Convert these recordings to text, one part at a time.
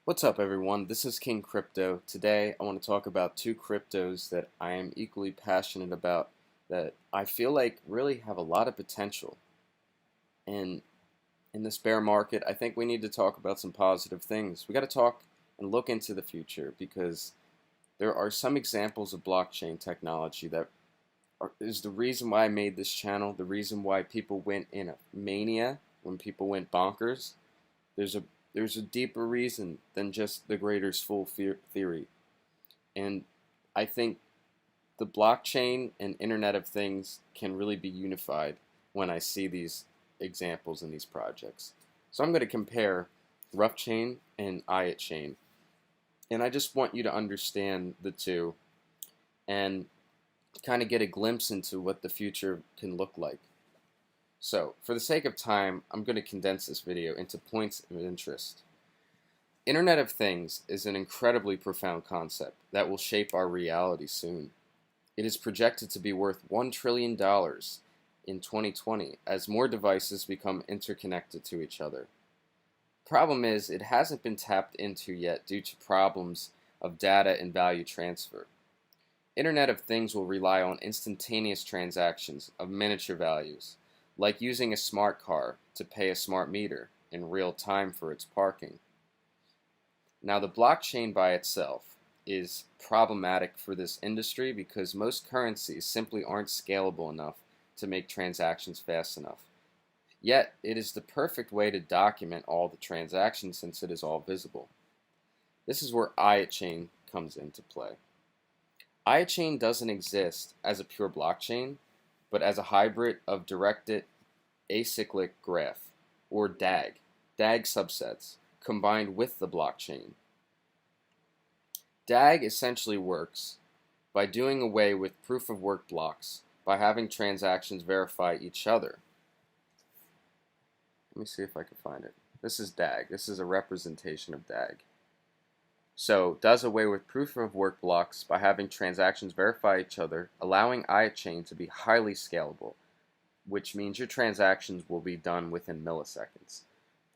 What's up, everyone? This is King Crypto. Today, I want to talk about two cryptos that I am equally passionate about that I feel like really have a lot of potential. And in this bear market, I think we need to talk about some positive things. We got to talk and look into the future because there are some examples of blockchain technology that is the reason why I made this channel, the reason why people went in a mania, when people went bonkers. There's a there's a deeper reason than just the greater's full theory. And I think the blockchain and Internet of Things can really be unified when I see these examples in these projects. So I'm going to compare Ruffchain and IoT, and I just want you to understand the two and kind of get a glimpse into what the future can look like. So, for the sake of time, I'm going to condense this video into points of interest. Internet of Things is an incredibly profound concept that will shape our reality soon. It is projected to be worth $1 trillion in 2020 as more devices become interconnected to each other. Problem is, it hasn't been tapped into yet due to problems of data and value transfer. Internet of Things will rely on instantaneous transactions of miniature values, like using a smart car to pay a smart meter in real time for its parking. Now, the blockchain by itself is problematic for this industry because most currencies simply aren't scalable enough to make transactions fast enough. Yet, it is the perfect way to document all the transactions since it is all visible. This is where IoT comes into play. IoT doesn't exist as a pure blockchain, but as a hybrid of directed acyclic graph, or DAG subsets, combined with the blockchain. DAG essentially works by doing away with proof of work blocks by having transactions verify each other. Let me see if I can find it. This is DAG. This is a representation of DAG. So, does away with proof of work blocks by having transactions verify each other, allowing IoT to be highly scalable, which means your transactions will be done within milliseconds.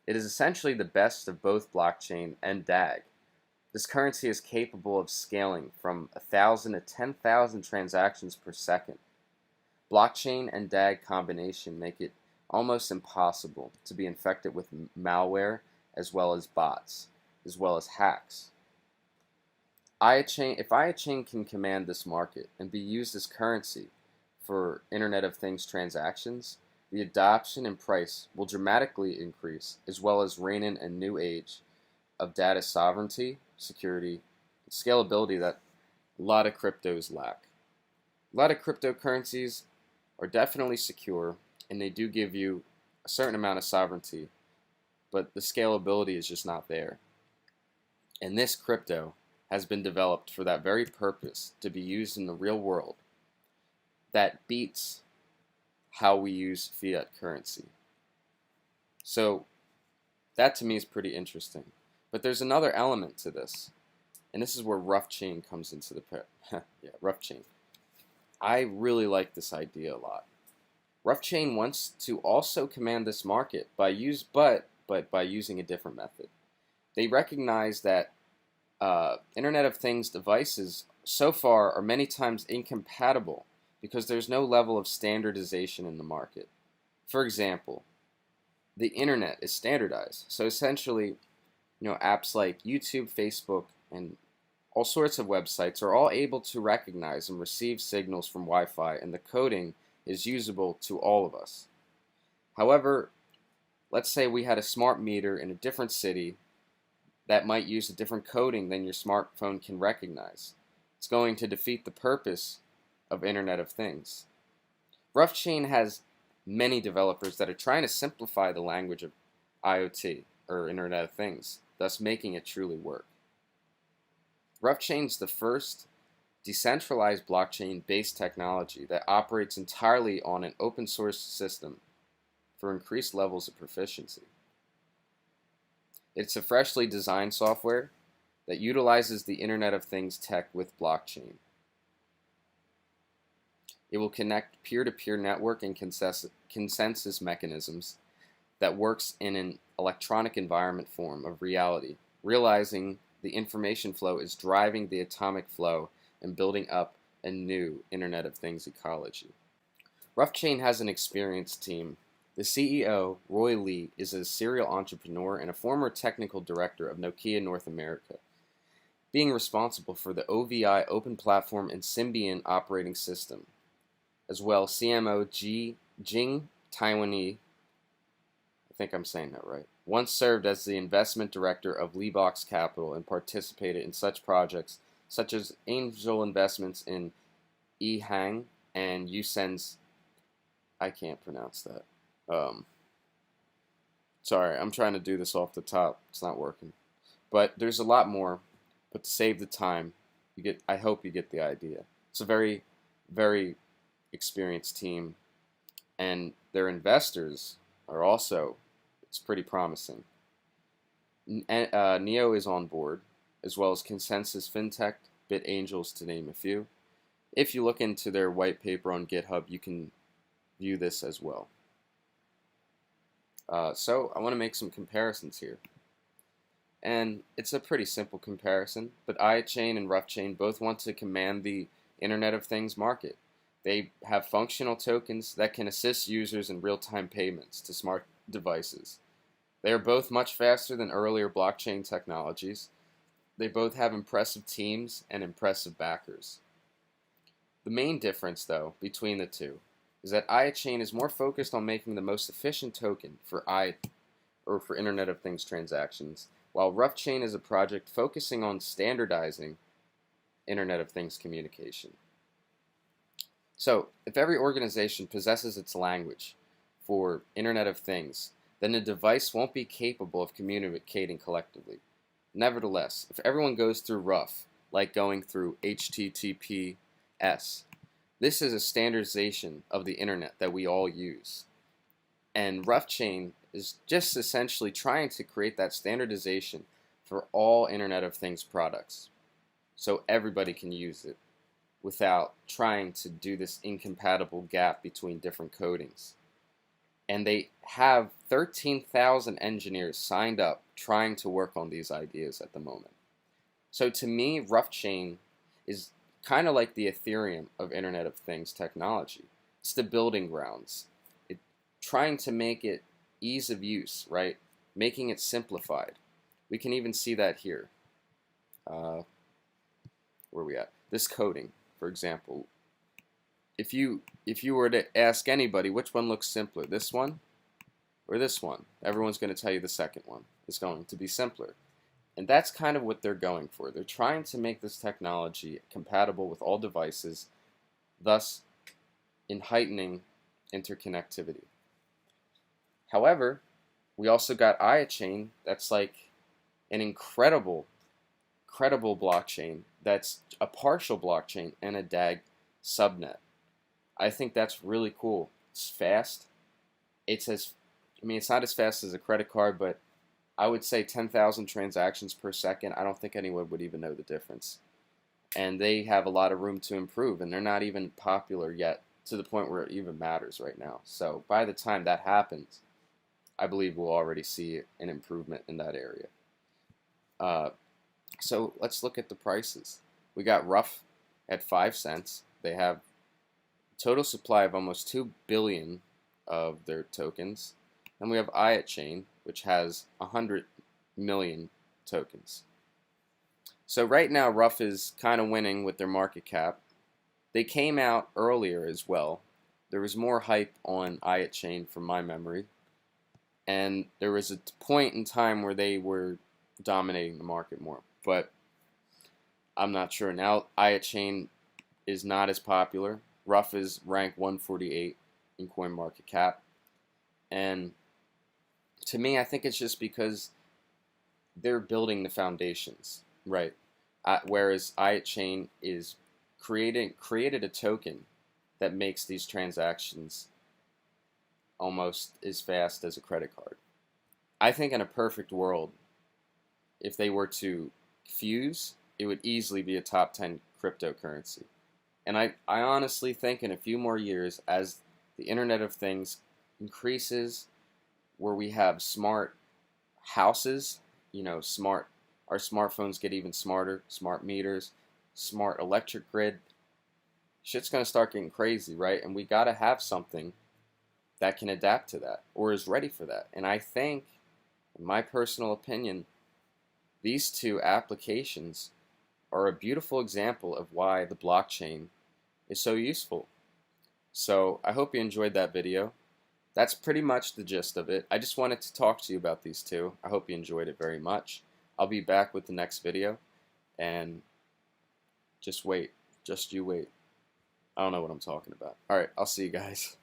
It is essentially the best of both blockchain and DAG. This currency is capable of scaling from 1,000 to 10,000 transactions per second. Blockchain and DAG combination make it almost impossible to be infected with malware as well as bots, as well as hacks. If IoT can command this market and be used as currency for Internet of Things transactions, the adoption and price will dramatically increase, as well as reign in a new age of data sovereignty, security, and scalability that a lot of cryptos lack. A lot of cryptocurrencies are definitely secure, and they do give you a certain amount of sovereignty, but the scalability is just not there. And this crypto has been developed for that very purpose, to be used in the real world. That beats how we use fiat currency. So that to me is pretty interesting. But there's another element to this, and this is where Ruffchain comes into the Ruffchain. I really like this idea a lot. Ruffchain wants to also command this market by by using a different method. They recognize that Internet of Things devices so far are many times incompatible because there's no level of standardization in the market. For example, the internet is standardized. So essentially, apps like YouTube, Facebook, and all sorts of websites are all able to recognize and receive signals from Wi-Fi, and the coding is usable to all of us. However, let's say we had a smart meter in a different city that might use a different coding than your smartphone can recognize. It's going to defeat the purpose of Internet of Things. Ruffchain has many developers that are trying to simplify the language of IoT, or Internet of Things, thus making it truly work. Ruffchain is the first decentralized blockchain-based technology that operates entirely on an open source system for increased levels of proficiency. It's a freshly designed software that utilizes the Internet of Things tech with blockchain. It will connect peer-to-peer network and consensus mechanisms that works in an electronic environment form of reality realizing the information flow is driving the atomic flow and building up a new Internet of Things ecology. Ruffchain has an experienced team. The CEO, Roy Lee, is a serial entrepreneur and a former technical director of Nokia North America, being responsible for the OVI Open Platform and Symbian operating system. As well, CMO Jing Taiwanese, I think I'm saying that right, once served as the investment director of Leebox Capital and participated in such projects such as angel investments in Ehang and Yusen's, I can't pronounce that. Sorry, I'm trying to do this off the top. It's not working. But there's a lot more. But to save the time, I hope you get the idea. It's a very, very experienced team, and their investors are also, it's pretty promising. Neo is on board, as well as Consensus FinTech, BitAngels, to name a few. If you look into their white paper on GitHub, you can view this as well. So I want to make some comparisons here. And it's a pretty simple comparison, but IoTchain and Ruffchain both want to command the Internet of Things market. They have functional tokens that can assist users in real-time payments to smart devices. They are both much faster than earlier blockchain technologies. They both have impressive teams and impressive backers. The main difference, though, between the two is that IoTchain is more focused on making the most efficient token for Internet of Things transactions, while Ruffchain is a project focusing on standardizing Internet of Things communication. So, if every organization possesses its language for Internet of Things, then the device won't be capable of communicating collectively. Nevertheless, if everyone goes through Ruff, like going through HTTPS, this is a standardization of the internet that we all use. And Ruffchain is just essentially trying to create that standardization for all Internet of Things products, so everybody can use it without trying to do this incompatible gap between different codings. And they have 13,000 engineers signed up trying to work on these ideas at the moment. So to me, Ruffchain is kind of like the Ethereum of Internet of Things technology. It's the building grounds. Trying to make it ease of use, right? Making it simplified. We can even see that here. Where are we at? This coding, for example. If you were to ask anybody which one looks simpler, this one or this one, everyone's going to tell you the second one is going to be simpler. And that's kind of what they're going for. They're trying to make this technology compatible with all devices, thus in heightening interconnectivity. However, we also got IoTchain that's like an incredible blockchain that's a partial blockchain and a DAG subnet. I think that's really cool. It's fast. It's not as fast as a credit card, but I would say 10,000 transactions per second. I don't think anyone would even know the difference. And they have a lot of room to improve, and they're not even popular yet to the point where it even matters right now. So by the time that happens, I believe we'll already see an improvement in that area. So let's look at the prices. We got Ruff at 5 cents. They have a total supply of almost 2 billion of their tokens. And we have IoTchain, which has 100 million tokens. So right now, Ruff is kind of winning with their market cap. They came out earlier as well. There was more hype on IoTchain from my memory. And there was a point in time where they were dominating the market more. But I'm not sure. Now IoTchain is not as popular. Ruff is ranked 148 in CoinMarketCap. And to me, I think it's just because they're building the foundations, right? Whereas IoTchain is created a token that makes these transactions almost as fast as a credit card. I think in a perfect world, if they were to fuse, it would easily be a top 10 cryptocurrency. And I honestly think in a few more years, as the Internet of Things increases, where we have smart houses, smart our smartphones get even smarter, smart meters, smart electric grid, shit's going to start getting crazy, right? And we got to have something that can adapt to that or is ready for that. And I think, in my personal opinion, these two applications are a beautiful example of why the blockchain is so useful. So I hope you enjoyed that video. That's pretty much the gist of it. I just wanted to talk to you about these two. I hope you enjoyed it very much. I'll be back with the next video, and just wait. Just you wait. I don't know what I'm talking about. Alright, I'll see you guys.